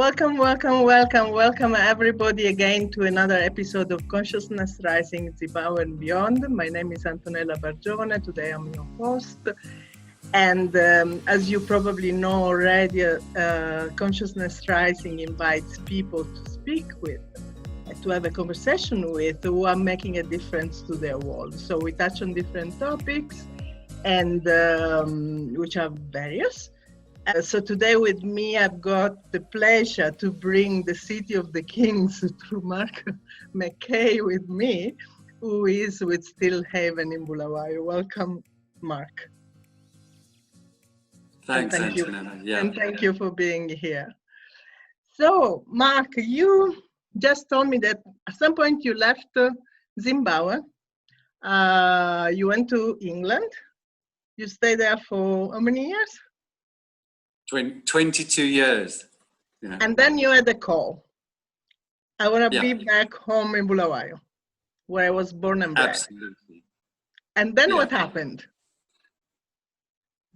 Welcome, welcome, welcome, welcome everybody again to another episode of Consciousness Rising Zimbabwe and Beyond. My name is Antonella Bargione. Today I'm your host. And as you probably know already, Consciousness Rising invites people to speak with, to have a conversation with, who are making a difference to their world. So we touch on different topics, and which are various. So today with me, I've got the pleasure to bring the City of the Kings through Marc McCay with me, who is with Still Haven in Bulawayo. Welcome, Marc. Thanks, Antonella. Yeah. And thank you for being here. So, Marc, you just told me that at some point you left Zimbabwe. You went to England. You stayed there for how many years? 22 years. Yeah. And then you had a call. I want to be back home in Bulawayo, where I was born and bred. Absolutely. And then what happened?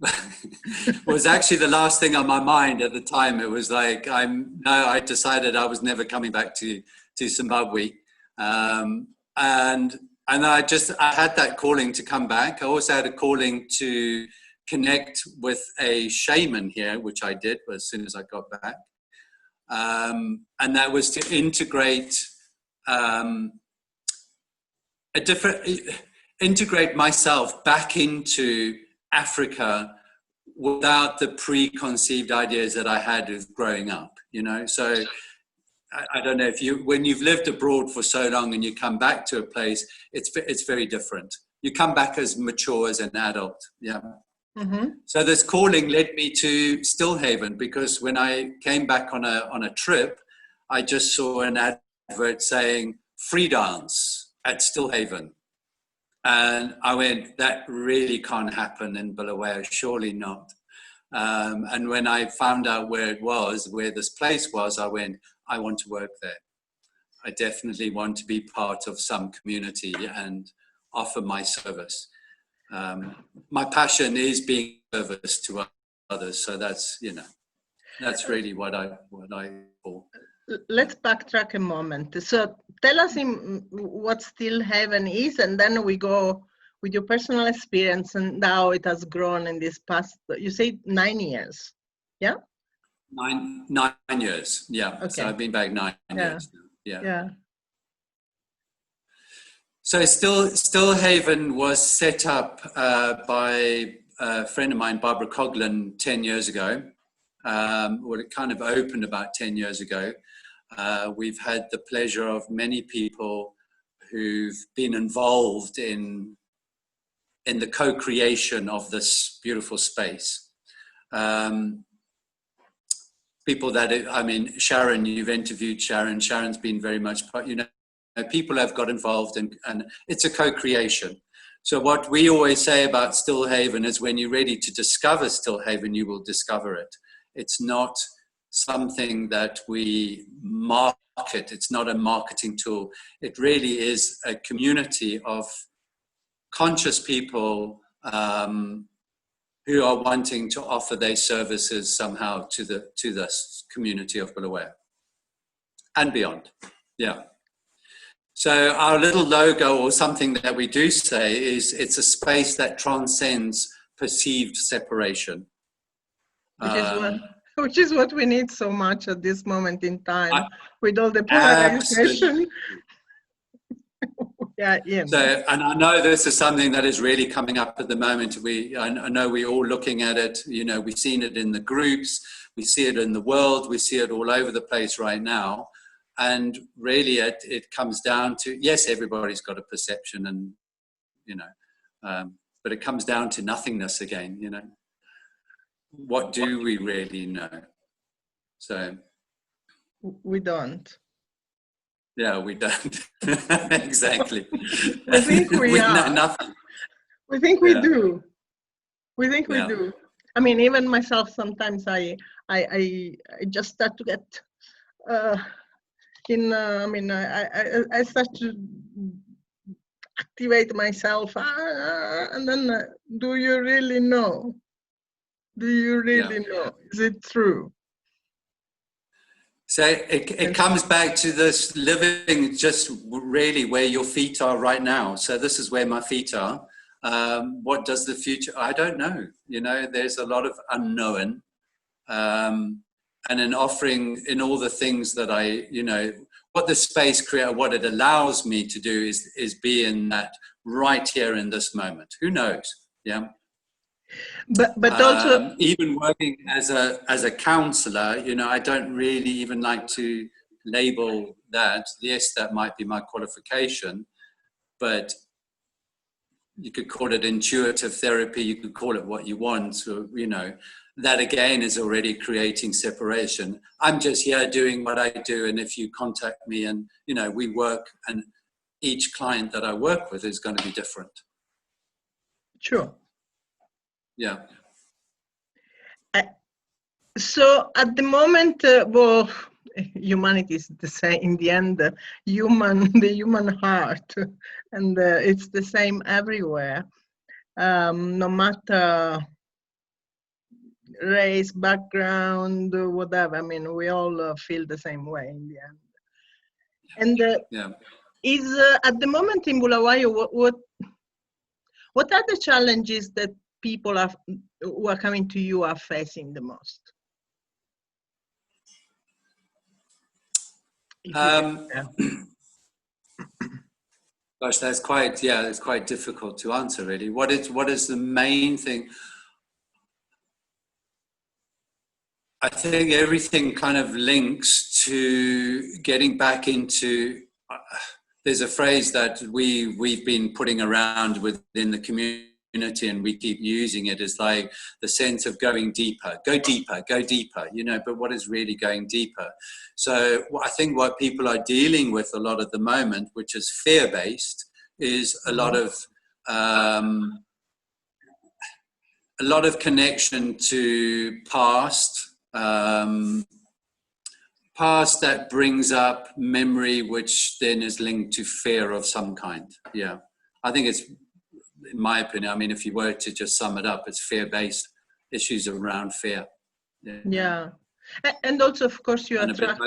It was actually the last thing on my mind at the time. It was like, I decided I was never coming back to Zimbabwe. And I had that calling to come back. I also had a calling to connect with a shaman here, which I did as soon as I got back. And that was to integrate integrate myself back into Africa without the preconceived ideas that I had of growing up, you know. So I don't know when you've lived abroad for so long and you come back to a place, it's very different. You come back as mature as an adult. Yeah. Mm-hmm. So this calling led me to Still Haven, because when I came back on a trip, I just saw an advert saying free dance at Still Haven. And I went, that really can't happen in Bulawayo, surely not. And when I found out where this place was, I went, I want to work there. I definitely want to be part of some community and offer my service. My passion is being of service to others, so that's really what I call. Let's backtrack a moment. So tell us what Still Haven is, and then we go with your personal experience and how it has grown in this past. You say 9 years, yeah? 9 years, yeah. Okay. So I've been back 9 years now. Yeah. So Still Haven was set up by a friend of mine, Barbara Coughlin, 10 years ago. It kind of opened about 10 years ago. We've had the pleasure of many people who've been involved in the co-creation of this beautiful space. People that, Sharon, you've interviewed Sharon. Sharon's been very much, people have got involved and it's a co-creation. So what we always say about Still Haven is when you're ready to discover Still Haven, you will discover it. It's not something that we market. It's not a marketing tool. It really is a community of conscious people who are wanting to offer their services somehow to this community of Bulawayo and beyond. Yeah. So our little logo, or something that we do say, is it's a space that transcends perceived separation. Which is what we need so much at this moment in time, with all the polarization. Yeah. So, and I know this is something that is really coming up at the moment. I know we're all looking at it. We've seen it in the groups, we see it in the world, we see it all over the place right now. And really, it comes down to, yes, everybody's got a perception, and but it comes down to nothingness again. What do we really know? So we don't. Yeah, we don't. Exactly. We think we are. Know nothing. We think we do. We think we do. I mean, even myself, sometimes I just start to get I start to activate myself, and then do you really know? Do you really know? Is it true? So it comes back to this living just really where your feet are right now. So this is where my feet are. What does the future? I don't know. You know, there's a lot of unknown. And in offering in all the things that I, you know, what the space create, what it allows me to do is be in that right here in this moment. Who knows? Yeah. But also even working as a counselor, you know, I don't really even like to label that. Yes, that might be my qualification, but you could call it intuitive therapy, you could call it what you want. So, you know, that again is already creating separation. I'm just here doing what I do, and if you contact me and, you know, we work, and each client that I work with is going to be different. Sure. Yeah. So at the moment, well, humanity is the same in the end. The human heart, and it's the same everywhere. No matter race, background, whatever. I mean, we all feel the same way in the end. And Yeah. is at the moment in Bulawayo, what are the challenges that people who are coming to you are facing the most? Gosh, that's quite, yeah, it's quite difficult to answer really. What is the main thing? I think everything kind of links to getting back into, there's a phrase that we've been putting around within the community, and we keep using it, is like the sense of going deeper, go deeper, you know, but what is really going deeper? So I think what people are dealing with a lot at the moment, which is fear-based, is a lot of connection to past that brings up memory, which then is linked to fear of some kind. Yeah, I think it's, in my opinion, I mean, if you were to just sum it up, it's fear-based issues around fear. Yeah. And also, of course, you attract.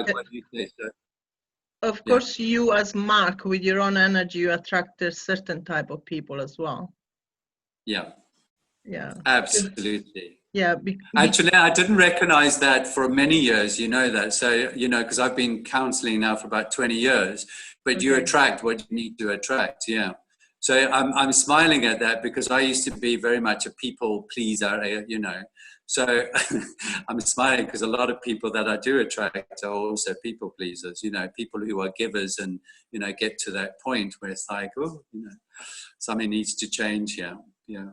Of course, you as Marc, with your own energy, you attract a certain type of people as well. Yeah. Yeah. Absolutely. Yeah. Actually, I didn't recognize that for many years, you know that. So, you know, because I've been counseling now for about 20 years, but you attract what you need to attract. Yeah. So I'm smiling at that, because I used to be very much a people pleaser, you know. So I'm smiling because a lot of people that I do attract are also people pleasers, you know, people who are givers and, you know, get to that point where it's like, oh, you know, something needs to change here. Yeah.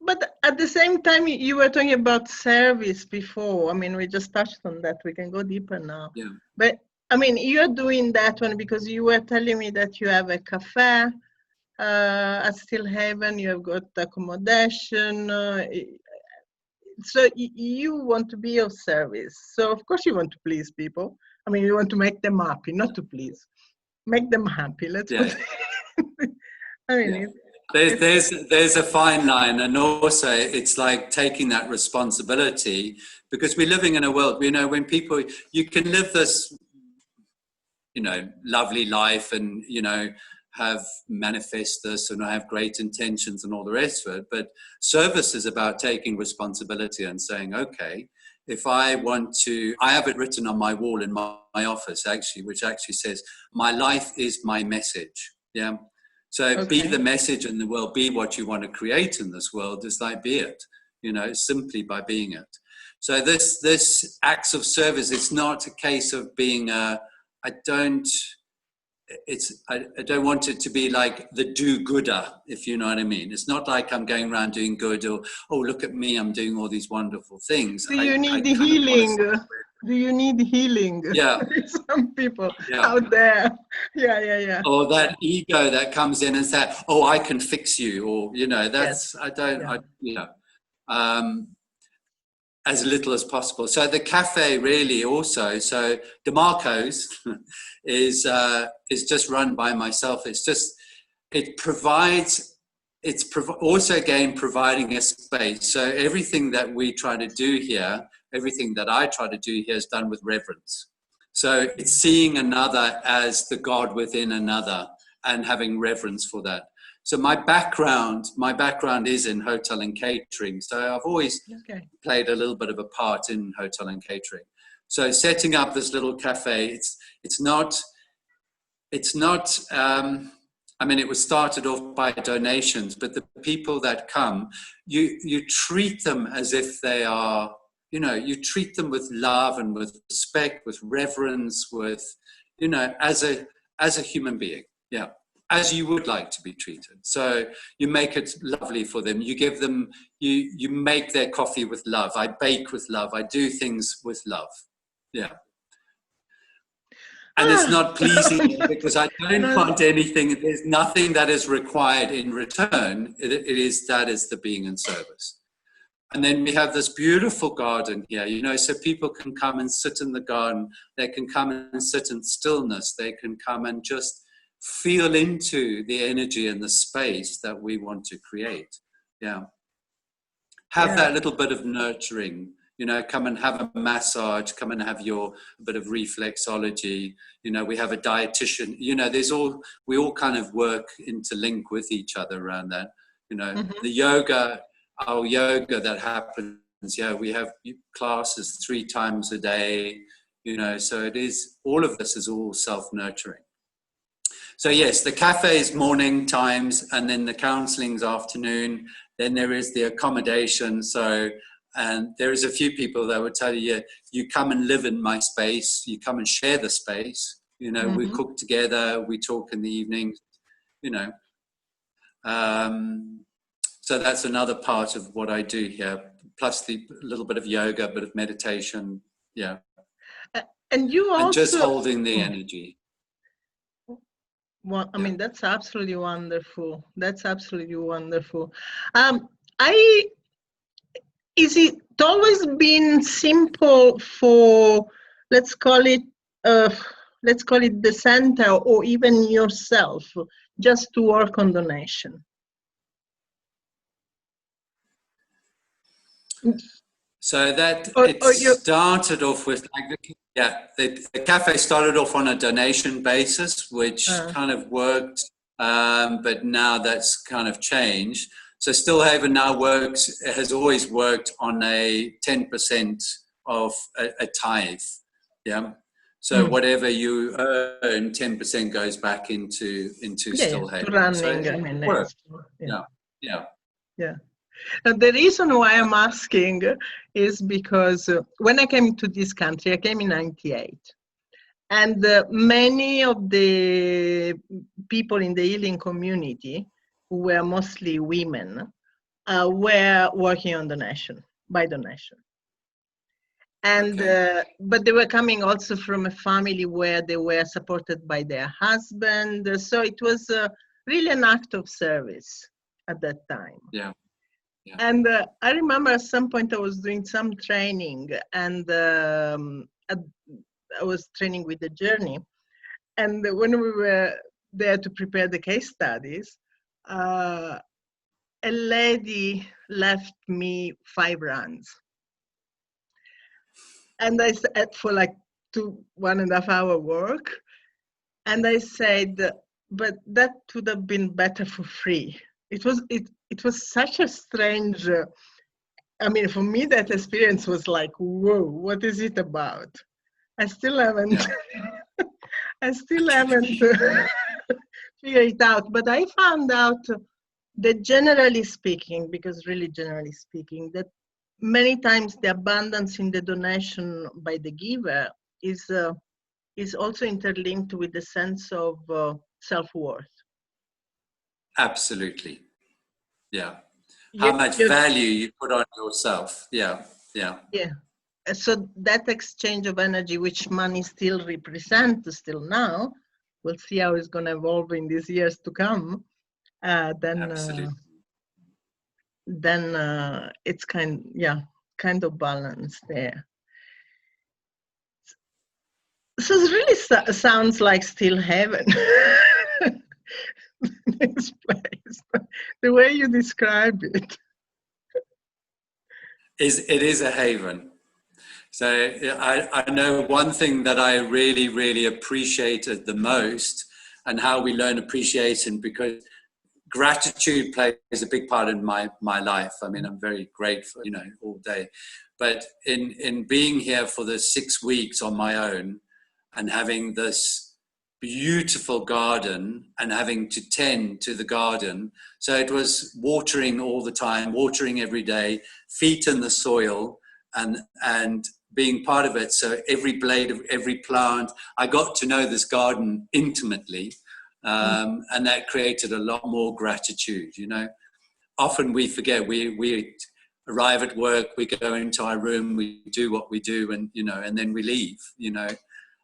But at the same time, you were talking about service before. I mean, we just touched on that. We can go deeper now. Yeah. But I mean, you're doing that one because you were telling me that you have a cafe at Still Haven, you have got accommodation. So you want to be of service. So of course you want to please people. I mean, you want to make them happy, not to please. Make them happy. Let's put it. I mean, there's a fine line, and also it's like taking that responsibility, because we're living in a world, you know, when people, you can live this, you know, lovely life and, you know, have manifest this and have great intentions and all the rest of it. But service is about taking responsibility and saying, okay, if I want to, I have it written on my wall in my office actually, which actually says, my life is my message. Yeah. So be the message in the world, be what you want to create in this world, is like, be it, you know, simply by being it. So this acts of service, it's not a case of being I don't want it to be like the do-gooder, if you know what I mean. It's not like I'm going around doing good, or, oh, look at me, I'm doing all these wonderful things. Do you need healing? Do you need healing? Yeah. Some people out there. Yeah. Or that ego that comes in and says, oh, I can fix you, or, you know, that's, you know, as little as possible. So the cafe really also, so DeMarco's is just run by myself. It's just, it provides, also again providing a space. So everything that we try to do here, everything that I try to do here is done with reverence. So it's seeing another as the God within another and having reverence for that. So my background is in hotel and catering. So I've always played a little bit of a part in hotel and catering. So setting up this little cafe, it's not. I mean, it was started off by donations, but the people that come, you treat them as if they are. You treat them with love and with respect, with reverence, with, as a human being. Yeah. As you would like to be treated. So you make it lovely for them. You give them, you make their coffee with love. I bake with love. I do things with love. Yeah. And it's not pleasing because I don't want anything. There's nothing that is required in return. That is the being in service. And then we have this beautiful garden here, so people can come and sit in the garden. They can come and sit in stillness. They can come and just feel into the energy and the space that we want to create. Yeah. Have that little bit of nurturing, come and have a massage, come and have your bit of reflexology. We have a dietitian, we all kind of work interlink with each other around that. The yoga, our yoga that happens, we have classes 3 times a day, so it is, all of this is all self-nurturing. So yes, the cafe is morning times, and then the counseling's afternoon. Then there is the accommodation. So, and there is a few people that would tell you, you come and live in my space. You come and share the space. We cook together. We talk in the evenings. So that's another part of what I do here. Plus the little bit of yoga, a bit of meditation. Yeah. And you also, and just holding the energy. Well, I mean, that's absolutely wonderful. That's absolutely wonderful. Is it always been simple for, let's call it the center, or even yourself, just to work on donation? So that started off with, the cafe started off on a donation basis, which kind of worked, but now that's kind of changed. So Stillhaven now has always worked on a 10% of a tithe. Yeah. So whatever you earn, 10% goes back into Stillhaven. Running, so it works. Yeah. The reason why I'm asking is because when I came to this country, I came in '98, and many of the people in the healing community, who were mostly women, were working on by donation. And but they were coming also from a family where they were supported by their husband, so it was really an act of service at that time. Yeah. And I remember at some point I was doing some training, and I was training with the journey. And when we were there to prepare the case studies, a lady left me 5 rands. And I said, for like 1.5 hour work. And I said, but that would have been better for free. It was such a strange, I mean, for me, that experience was like, whoa, what is it about? I still haven't, figured it out. But I found out that generally speaking, that many times the abundance in the donation by the giver is also interlinked with the sense of self-worth. Absolutely. Yeah. How much value you put on yourself. Yeah. So that exchange of energy, which money still represents still now, we'll see how it's going to evolve in these years to come. Then it's kind of balanced there. So it really sounds like Stillhaven. This place, the way you describe it. It is a haven. So I know one thing that I really, really appreciated the most, and how we learn appreciation, because gratitude plays a big part in my life. I mean, I'm very grateful, you know, all day. But in being here for the 6 weeks on my own and having this beautiful garden and having to tend to the garden. So it was watering all the time, watering every day, feet in the soil, and being part of it. So every blade of every plant, I got to know this garden intimately. And that created a lot more gratitude, you know. Often we forget, we arrive at work, we go into our room, we do what we do, and, you know, and then we leave, you know,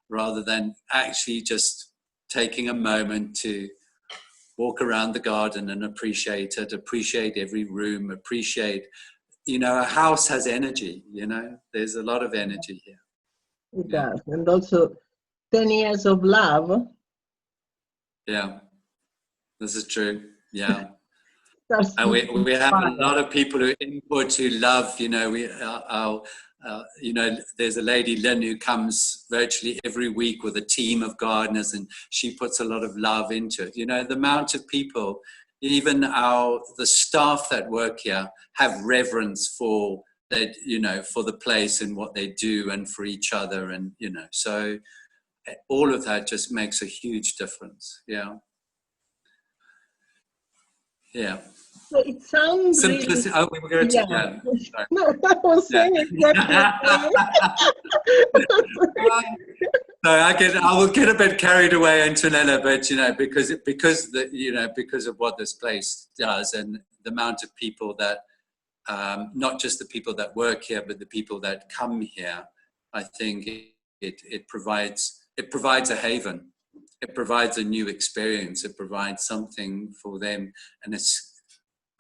rather than actually just taking a moment to walk around the garden and appreciate it, appreciate every room, appreciate, you know, a house has energy, you know, there's a lot of energy here. It does. And also 10 years of love. Yeah, this is true. Yeah. And we have a lot of people who input, who love, you know, you know, there's a lady, Lynn, who comes virtually every week with a team of gardeners, and she puts a lot of love into it. You know, the amount of people, even the staff that work here, have reverence for that, you know, for the place and what they do and for each other. And, you know, so all of that just makes a huge difference. Yeah. Yeah. So it sounds simplicity. really, oh, we were going to. Yeah. No, I was saying exactly. So I will get a bit carried away, Antonella, but you know, because of what this place does and the amount of people that, not just the people that work here, but the people that come here, I think it provides a haven. It provides a new experience. It provides something for them, and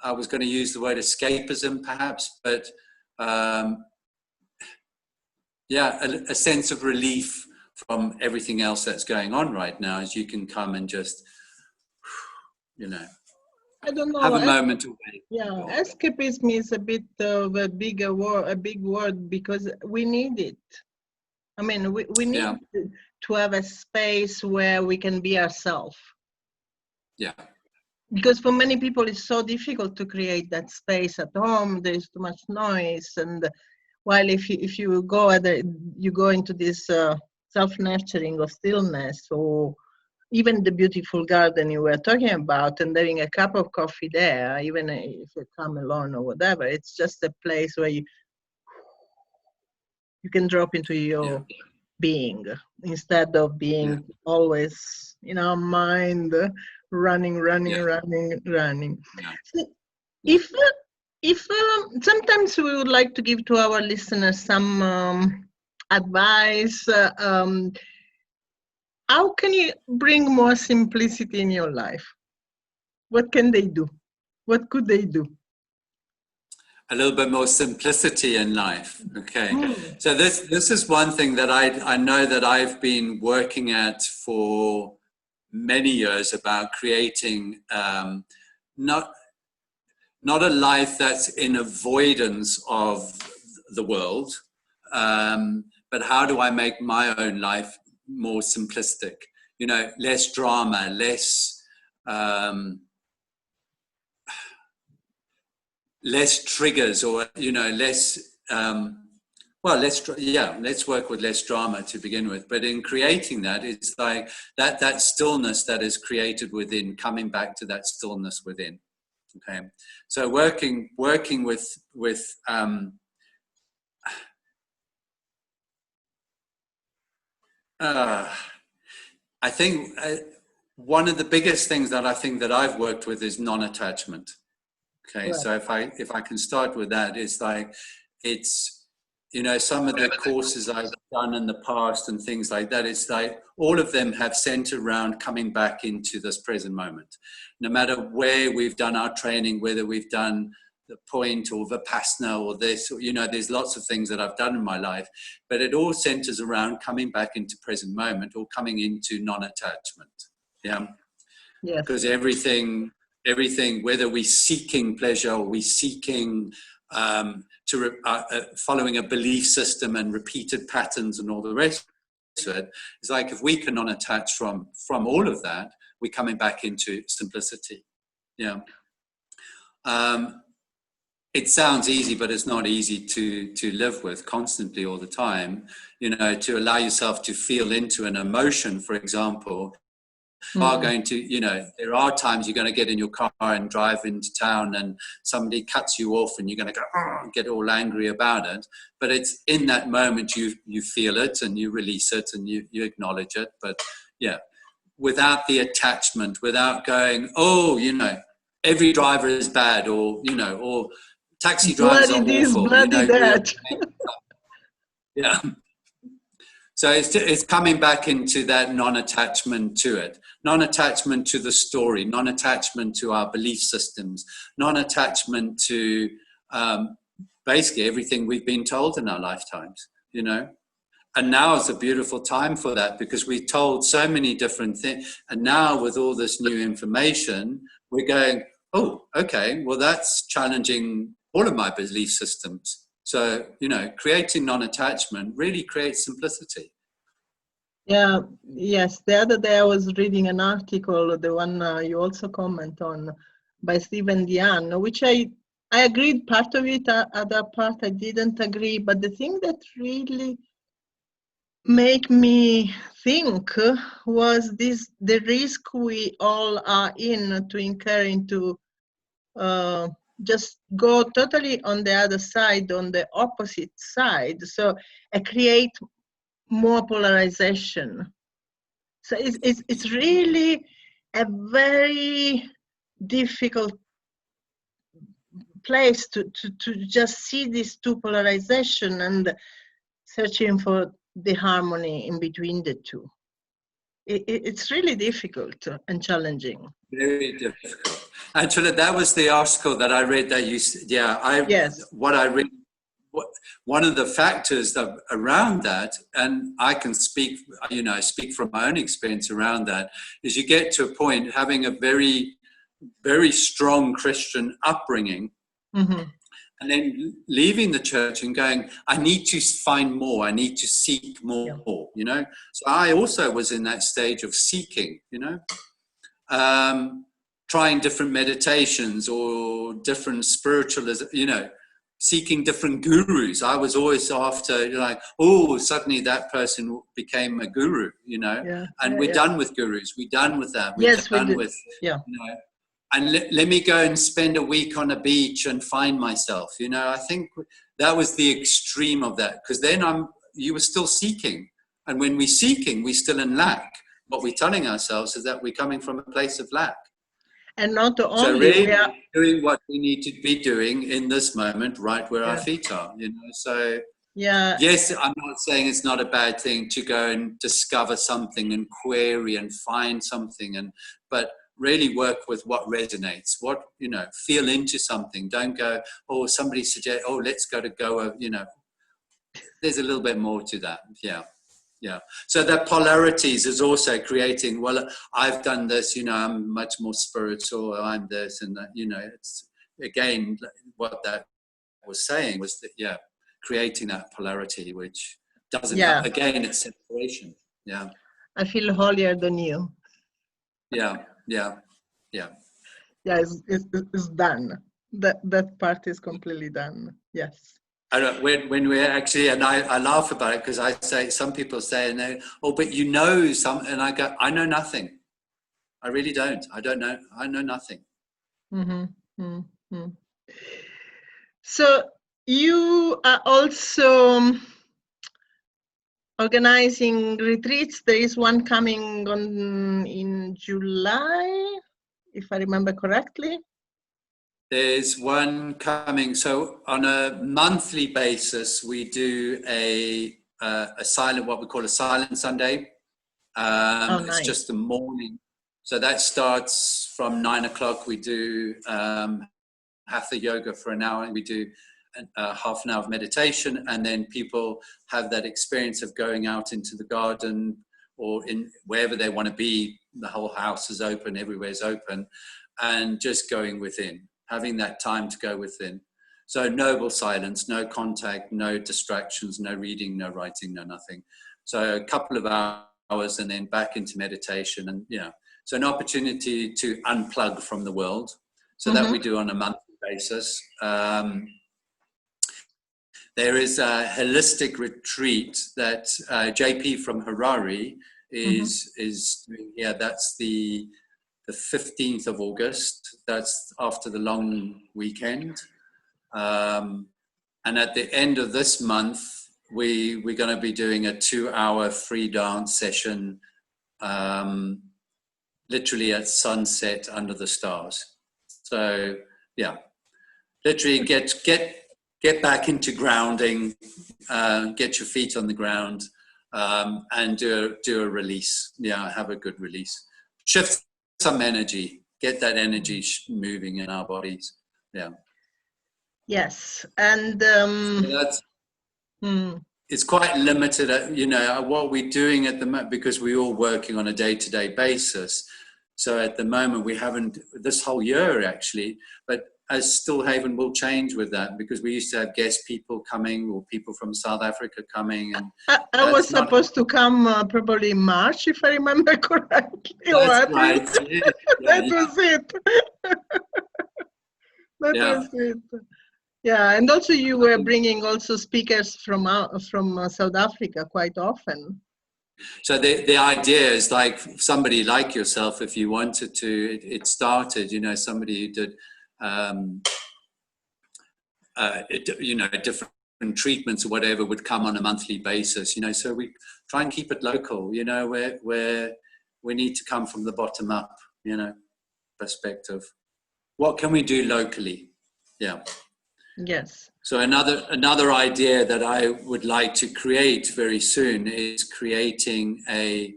I was going to use the word escapism, perhaps, but a sense of relief from everything else that's going on right now, as you can come and just, you know, I don't know, have a moment away. Yeah, escapism is a bit of a big word, because we need it. I mean, we need to have a space where we can be ourselves. Yeah. Because for many people, it's so difficult to create that space at home. There's too much noise, and while if you go into this self-nurturing or stillness, or even the beautiful garden you were talking about, and having a cup of coffee there, even if you come alone or whatever, it's just a place where you can drop into your being, instead of being always in our mind running. So if sometimes we would like to give to our listeners some advice, how can you bring more simplicity in your life? What can they do? What could they do? A little bit more simplicity in life. Okay. So this is one thing that I know that I've been working at for many years, about creating not a life that's in avoidance of the world, but how do I make my own life more simplistic? You know, less drama, less triggers, or, you know, less, let's work with less drama to begin with. But in creating that, it's like that stillness that is created within, coming back to that stillness within. Okay. So working with I think one of the biggest things that I think that I've worked with is non-attachment. Okay, right. So if I can start with that, it's like, it's, you know, some of the courses I've done in the past and things like that, it's like all of them have centered around coming back into this present moment. No matter where we've done our training, whether we've done the point or Vipassana or this, or, you know, there's lots of things that I've done in my life, but it all centers around coming back into present moment, or coming into non-attachment. Yeah. Yes. Because everything everything, whether we're seeking pleasure or we're seeking following a belief system and repeated patterns and all the rest of it, it's like if we can non-attach from all of that, we're coming back into simplicity. Yeah. It sounds easy, but it's not easy to live with constantly all the time. You know, to allow yourself to feel into an emotion, for example, are going to, you know, there are times you're going to get in your car and drive into town and somebody cuts you off and you're going to go, get all angry about it. But it's in that moment you feel it and you release it and you acknowledge it. But yeah, without the attachment, without going, oh, you know, every driver is bad, or, you know, or taxi drivers are awful. Bloody you know, that. Yeah. So it's coming back into that non-attachment to it, non-attachment to the story, non-attachment to our belief systems, non-attachment to basically everything we've been told in our lifetimes, you know. And now is a beautiful time for that, because we're told so many different things. And now with all this new information, we're going, oh, okay, well, that's challenging all of my belief systems. So, you know, creating non-attachment really creates simplicity. Yeah, yes. The other day I was reading an article, the one you also comment on, by Stephen Diane, which I agreed part of it, other part I didn't agree. But the thing that really made me think was the risk we all are in to incur into just go totally on the other side, on the opposite side, so create more polarization. So it's really a very difficult place to just see these two polarization and searching for the harmony in between the two. It's really difficult and challenging. Very difficult. Actually, that was the article that I read that you, yes. What I read, one of the factors around that, and I can speak, you know, speak from my own experience around that, is you get to a point having a very, very strong Christian upbringing, and then leaving the church and going, I need to find more, I need to seek more, you know. So I also was in that stage of seeking, you know. Trying different meditations or different spiritualism, you know, seeking different gurus. I was always after, like, oh, suddenly that person became a guru, you know, and we're done with gurus. We're done with that. We're done with, you know, and let me go and spend a week on a beach and find myself, you know. I think that was the extreme of that, because then you were still seeking. And when we're seeking, we're still in lack. What we're telling ourselves is that we're coming from a place of lack. And not only so really doing what we need to be doing in this moment, right where our feet are, you know. So yes, I'm not saying it's not a bad thing to go and discover something and query and find something, but really work with what resonates, what, you know, feel into something. Don't go, oh, somebody suggest, oh, let's go to Goa, you know. There's a little bit more to that. Yeah. So that polarities is also creating, well, I've done this, you know, I'm much more spiritual, I'm this and that, you know. It's, again, what that was saying was that, creating that polarity, which doesn't, again, it's separation. Yeah. I feel holier than you. Yeah. Yeah, it's done. That part is completely done. Yes. I don't, when we're actually, and I laugh about it, because I say, some people say, and they, oh, but you know some, and I go, I know nothing. I really don't. I don't know. I know nothing. So you are also organizing retreats. There is one coming on in July, if I remember correctly. There's one coming. So on a monthly basis, we do a silent, what we call a silent Sunday. Nice. It's just the morning. So that starts from 9 o'clock. We do hatha yoga for an hour, and we do half an hour of meditation, and then people have that experience of going out into the garden or in wherever they want to be. The whole house is open, everywhere's open. and just going within, having that time to go within. So noble silence, no contact, no distractions, no reading, no writing, no nothing. So a couple of hours and then back into meditation, and so an opportunity to unplug from the world. So that we do on a monthly basis. There is a holistic retreat that JP from Harare is doing here. That's the 15th of August. That's after the long weekend. And at the end of this month, we're going to be doing a 2-hour free dance session, literally at sunset under the stars. So literally get back into grounding, get your feet on the ground, and do a release. Have a good release. Shift some energy. Get that energy moving in our bodies. Yes, and it's quite limited at what we're doing at the moment, because we're all working on a day-to-day basis. So at the moment we haven't, this whole year actually, but as Stillhaven will change with that, because we used to have guest people coming, or people from South Africa coming. And I was supposed to come probably in March, if I remember correctly. That's right. That was it. That was it. Yeah, and also you were bringing also speakers from South Africa quite often. So the idea is, like, somebody like yourself, if you wanted to, it started, somebody who did, different treatments or whatever would come on a monthly basis, so we try and keep it local, where we need to come from the bottom up, perspective. What can we do locally? Yes. So another idea that I would like to create very soon is creating a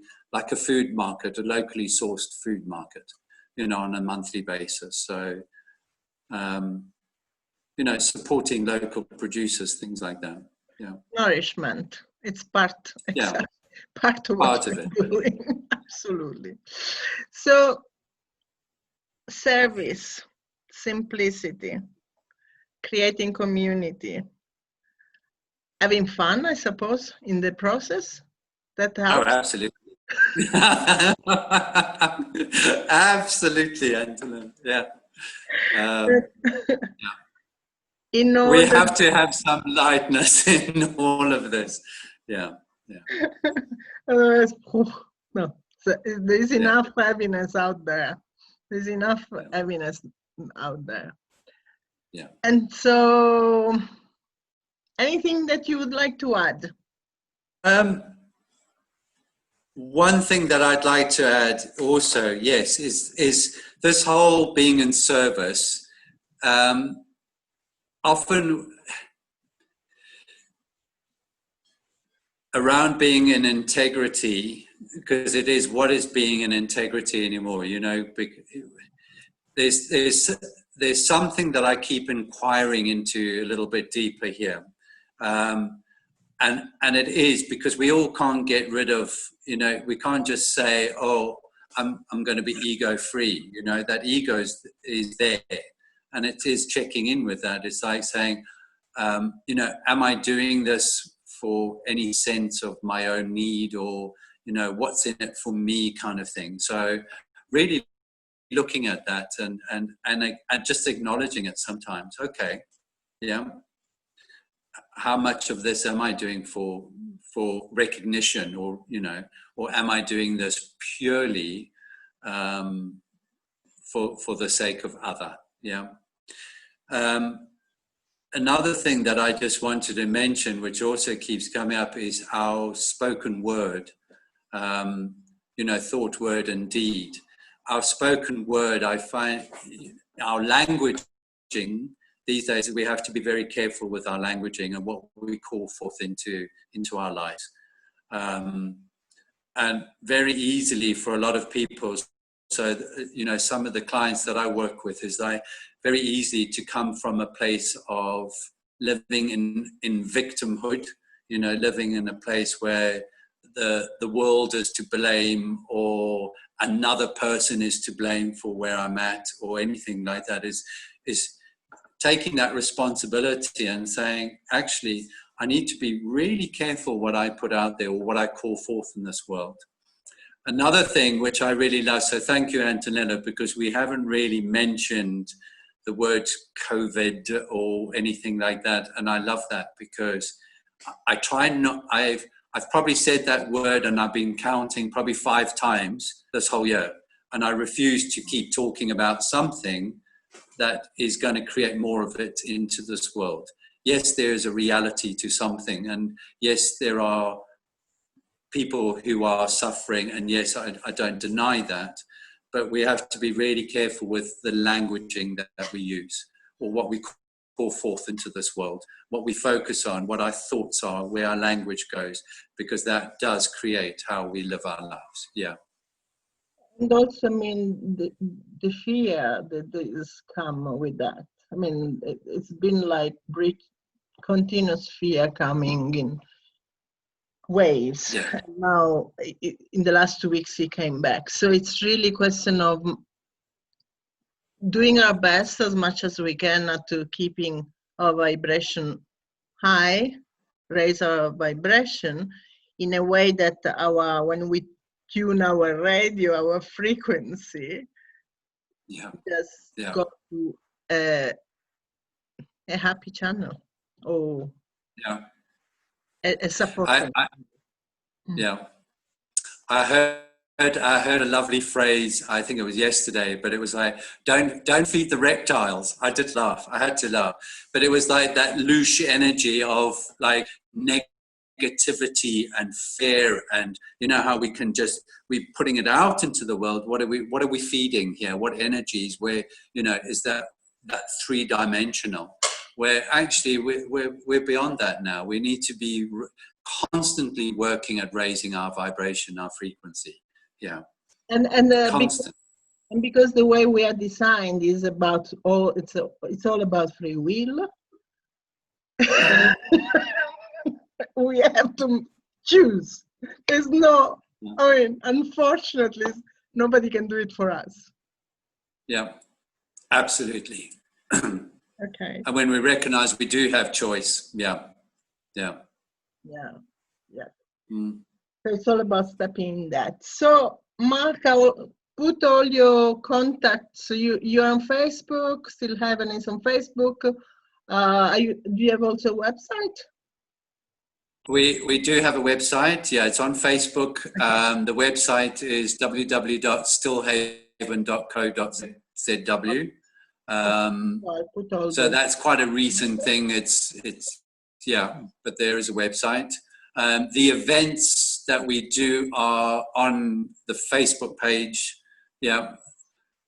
food market, a locally sourced food market, on a monthly basis. So, supporting local producers, things like that. Nourishment. It's part of what we're doing. Absolutely. So, service, simplicity, creating community, having fun, I suppose, in the process. That helps. Oh, absolutely. Absolutely, Antonella. We have to have some lightness in all of this. Otherwise, no. So there is enough heaviness out there. There's enough heaviness out there. And so, anything that you would like to add? One thing that I'd like to add also, is this whole being in service. Often around being in integrity, because it is, what is being in integrity anymore? There's something that I keep inquiring into a little bit deeper here. And it is because we all can't get rid of, we can't just say, oh, I'm going to be ego free. That ego is there, and it is checking in with that. It's like saying, am I doing this for any sense of my own need, or, what's in it for me, kind of thing. So really looking at that and just acknowledging it sometimes. Okay, how much of this am I doing for recognition, or or am I doing this purely for the sake of other? Another thing that I just wanted to mention, which also keeps coming up, is our spoken word, thought, word, and deed. Our spoken word, I find, our languaging these days, we have to be very careful with our languaging and what we call forth into our lives. And very easily for a lot of people, so, some of the clients that I work with, is very easy to come from a place of living in victimhood, living in a place where the world is to blame, or another person is to blame for where I'm at, or anything like that. Is taking that responsibility and saying, actually, I need to be really careful what I put out there or what I call forth in this world. Another thing which I really love, so thank you, Antonella, because we haven't really mentioned the word COVID or anything like that. And I love that, because I try not, I've probably said that word, and I've been counting probably 5 times this whole year. And I refuse to keep talking about something that is going to create more of it into this world. Yes, there is a reality to something. And yes, there are people who are suffering. And yes, I don't deny that. But we have to be really careful with the languaging that we use, or what we call forth into this world, what we focus on, what our thoughts are, where our language goes, because that does create how we live our lives. Yeah. And also, I mean, the fear that is come with that. I mean, it's been like continuous fear coming in waves. Yeah. And now, in the last 2 weeks, he came back. So it's really a question of doing our best as much as we can not to keeping our vibration high, raise our vibration in a way that when we tune our radio, our frequency, just go to a happy channel, or a support. Yeah, I heard a lovely phrase. I think it was yesterday, but it was like, "Don't feed the reptiles." I did laugh. I had to laugh, but it was like that loose energy of like negativity and fear, and you know how we're putting it out into the world. What are we feeding here? What energies? Where, you know, is that 3-dimensional? Where actually we're beyond that now. We need to be constantly working at raising our vibration, our frequency. Yeah, and constant. Because the way we are designed is about it's all about free will. We have to choose. There's no, I mean, unfortunately, nobody can do it for us. Yeah, absolutely. Okay. And when we recognize we do have choice, yeah. So it's all about stepping in that. So, Marc, I will put all your contacts. So you're on Facebook, Still Heaven is on Facebook. Do you have also a website? We do have a website. Yeah, it's on Facebook. The website is www.stillhaven.co.zw. So that's quite a recent thing. It's but there is a website. The events that we do are on the Facebook page. Yeah,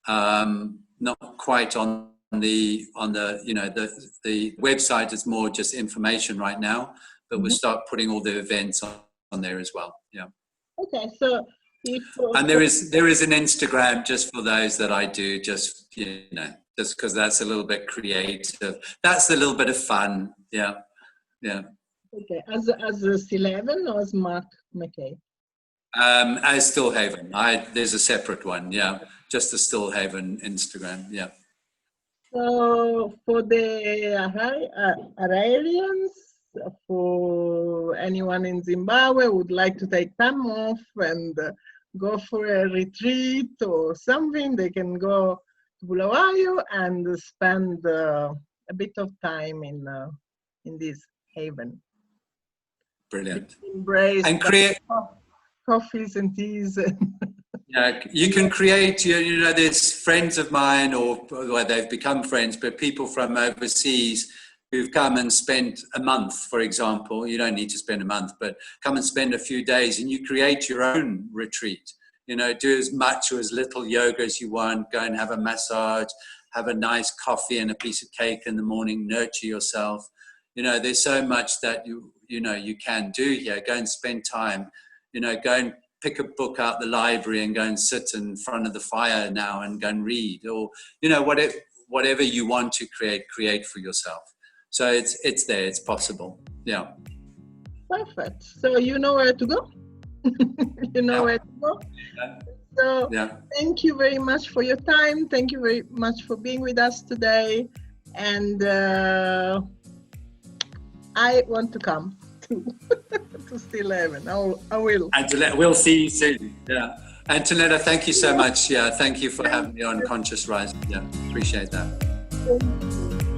not quite on the the website is more just information right now, but we'll start putting all the events on there as well. Yeah. Okay, so and there is an Instagram just for those that I do, just because that's a little bit creative. That's a little bit of fun. Yeah. Okay, as Still Heaven or as Marc McCay? As Still Haven. There's a separate one. Yeah, just the Still Haven Instagram. Yeah. So for the Iranians, for anyone in Zimbabwe who would like to take time off and go for a retreat or something, they can go to Bulawayo and spend a bit of time in this haven. Brilliant. Embrace and create coffees and teas. Yeah, you can create, there's friends of mine, or they've become friends, but people from overseas who've come and spent a month, for example. You don't need to spend a month, but come and spend a few days and you create your own retreat. Do as much or as little yoga as you want, go and have a massage, have a nice coffee and a piece of cake in the morning, nurture yourself. There's so much that you can do here. Go and spend time, go and pick a book out the library and go and sit in front of the fire now and go and read, or, whatever you want to create for yourself. So it's there, it's possible. Yeah. Perfect. So you know where to go? You know where to go. So thank you very much for your time. Thank you very much for being with us today. And I want to come to Still Heaven. I will. Antonella, we'll see you soon. Yeah. Antonella, thank you so much. Yeah, thank you for having me on Conscious Rising. Yeah, appreciate that. Thank you.